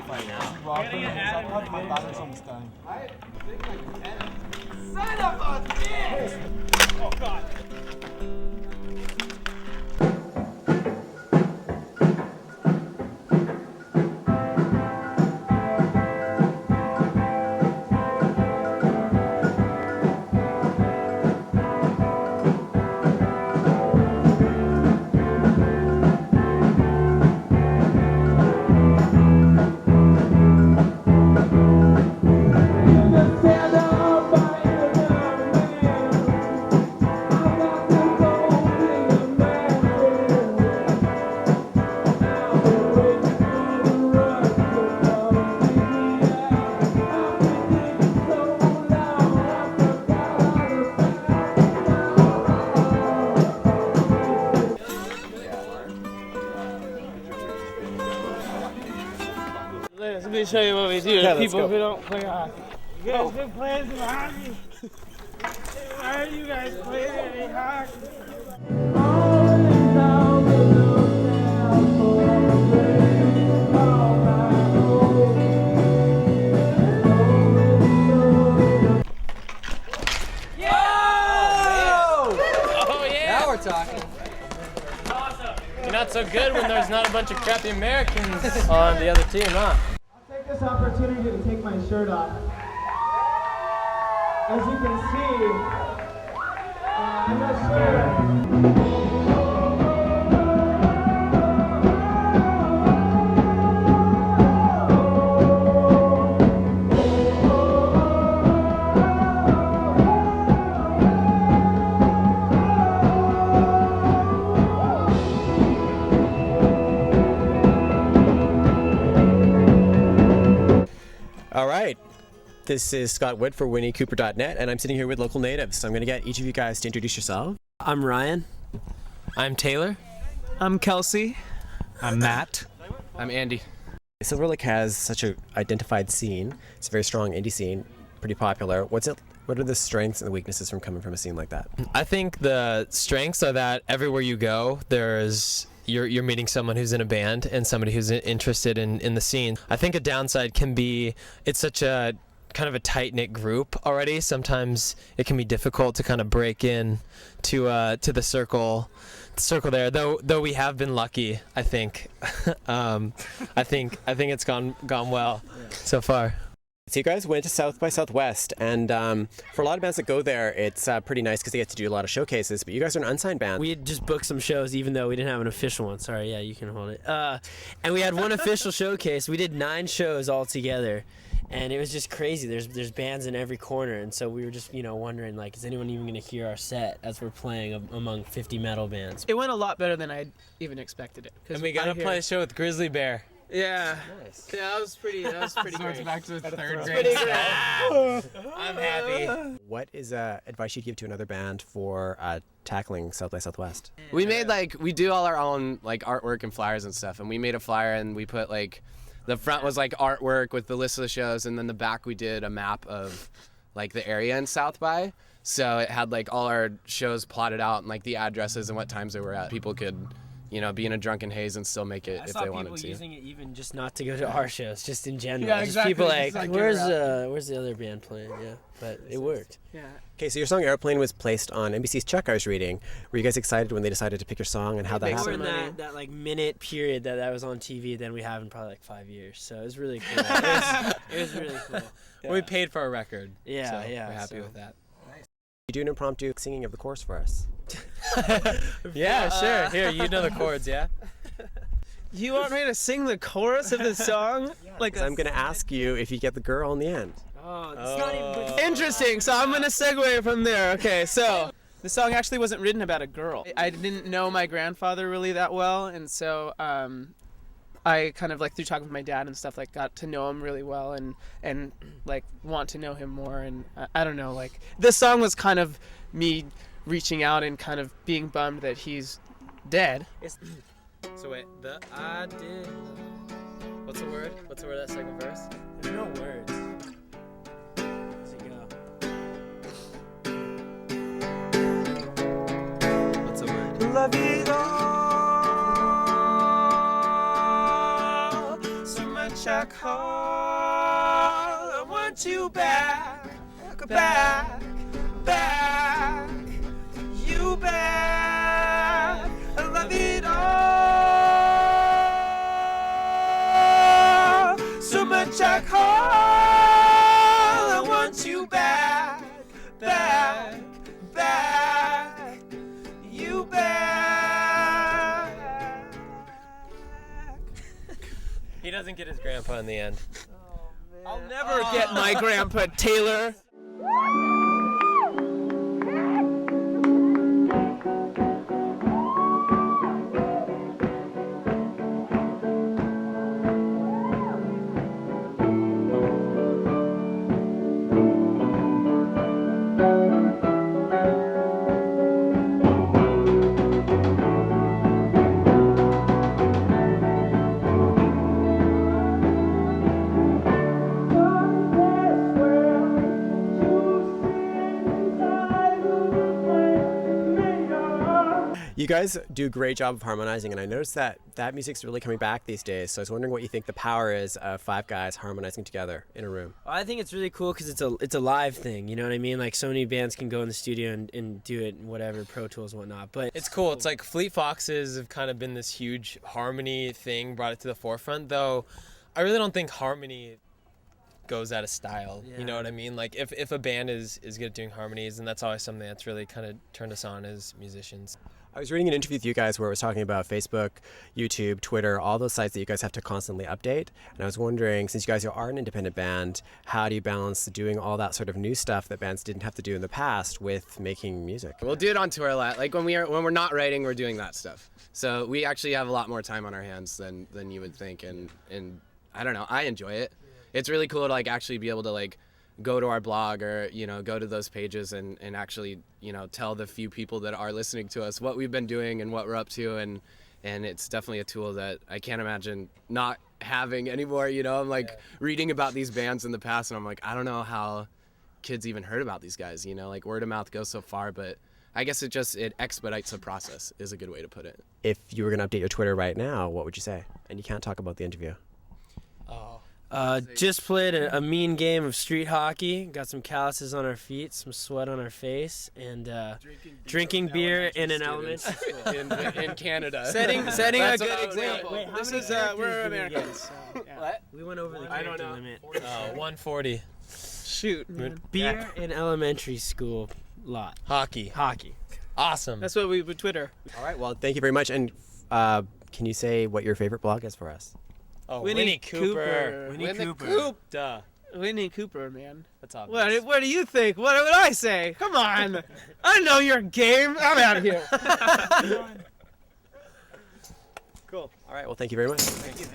totally fine. My battery's almost dying. Son of a bitch! Oh, God. Let me show you what we do to people who don't play hockey. You guys been playing some hockey? Why are you guys playing any hockey? Now we're talking. You're not so good when there's not a bunch of crappy Americans on the other team, huh? I'll take this opportunity to take my shirt off. As you can see, I'm not sure. All right, this is Scott Wood for WinnieCooper.net, and I'm sitting here with local natives. So I'm going to get each of you guys to introduce yourself. I'm Ryan. I'm Taylor. I'm Kelsey. I'm Matt. I'm Andy. Silver Lake has such an identified scene. It's a very strong indie scene, pretty popular. What are the strengths and the weaknesses from coming from a scene like that? I think the strengths are that everywhere you go, you're meeting someone who's in a band and somebody who's interested in the scene. I think a downside can be it's such a kind of a tight-knit group already. Sometimes it can be difficult to kind of break in to the circle there. Though we have been lucky, I think. I think it's gone well so far. So you guys went to South by Southwest, and for a lot of bands that go there, it's pretty nice because they get to do a lot of showcases, but you guys are an unsigned band. We had just booked some shows even though we didn't have an official one. Sorry, yeah, you can hold it. And we had one official showcase. We did 9 shows all together, and it was just crazy. There's bands in every corner, and so we were just, wondering, like, is anyone even going to hear our set as we're playing among 50 metal bands? It went a lot better than I even expected it. And we got to play a show with Grizzly Bear. Yeah. Nice. Yeah, that was pretty So great. it's back to the third grade. Pretty great. I'm happy. What is advice you'd give to another band for tackling South by Southwest? We made we do all our own artwork and flyers and stuff, and we made a flyer and we put the front was artwork with the list of the shows, and then the back we did a map of the area in South by. So it had all our shows plotted out and the addresses and what times they were at. People could be in a drunken haze and still make it if they wanted to. I saw people using it even just not to go to our shows, just in general. Yeah, just exactly. people Just where's the other band playing? Yeah, but it worked. Yeah. Okay, so your song Airplane was placed on NBC's Chuck I was reading. Were you guys excited when they decided to pick your song and how that We were happened? in that minute period that was on TV than we have in probably 5 years. So it was really cool. it was really cool. Yeah. We paid for a record. Yeah, so yeah. We're happy with that. You do an impromptu singing of the chorus for us. Yeah, sure. Here, you know the chords, yeah? You want me to sing the chorus of the song? So I'm going to ask you if you get the girl in the end. Oh, it's not even. Interesting. So I'm gonna segue from there. Okay, so the song actually wasn't written about a girl. I didn't know my grandfather really that well, and so I kind of through talking with my dad and stuff got to know him really well and want to know him more. And I don't know, this song was kind of me reaching out and kind of being bummed that he's dead. So wait, I did. What's the word? What's the word of that second verse? There's no words. How's it go? What's the word? Love it all so much much I call. I want you back, back, back. You back. I love it all. So much I call. I want you back, back, back. You back. He doesn't get his grandpa in the end. I'll never get my grandpa, Taylor. You guys do a great job of harmonizing, and I noticed that music's really coming back these days. So I was wondering what you think the power is of 5 guys harmonizing together in a room. I think it's really cool because it's a live thing. You know what I mean? Like so many bands can go in the studio and do it, whatever, Pro Tools and whatnot. But It's cool. It's like Fleet Foxes have kind of been this huge harmony thing, brought it to the forefront, though I really don't think harmony goes out of style. You know what I mean? Like if a band is good at doing harmonies, and that's always something that's really kind of turned us on as musicians. I was reading an interview with you guys where it was talking about Facebook, YouTube, Twitter, all those sites that you guys have to constantly update. And I was wondering, since you guys are an independent band, how do you balance doing all that sort of new stuff that bands didn't have to do in the past with making music? We'll do it on tour a lot. Like when we're not writing, we're doing that stuff. So we actually have a lot more time on our hands than you would think, and I don't know, I enjoy it. It's really cool to like actually be able to like go to our blog or go to those pages and actually tell the few people that are listening to us what we've been doing and what we're up to, and it's definitely a tool that I can't imagine not having anymore. I'm like reading about these bands in the past, and I'm like, I don't know how kids even heard about these guys. Like word of mouth goes so far, but I guess it expedites the process is a good way to put it. If you were going to update your Twitter right now, what would you say? And you can't talk about the interview. Just played a mean game of street hockey. Got some calluses on our feet, some sweat on our face, and drinking beer in an elementary school in Canada. Setting a good example. Wait, This is characters we're did we Americans. get? So, yeah. What? We went over the character limit. 140. Shoot, man. Beer in elementary school lot. Hockey. Awesome. That's what we would Twitter. All right, well, thank you very much. And can you say what your favorite blog is for us? Oh, Winnie Cooper. Winnie Cooper. Duh. Winnie Cooper, man. That's obvious. What do you think? What would I say? Come on. I know your game. I'm out of here. Cool. All right, well, thank you very much. Thank you.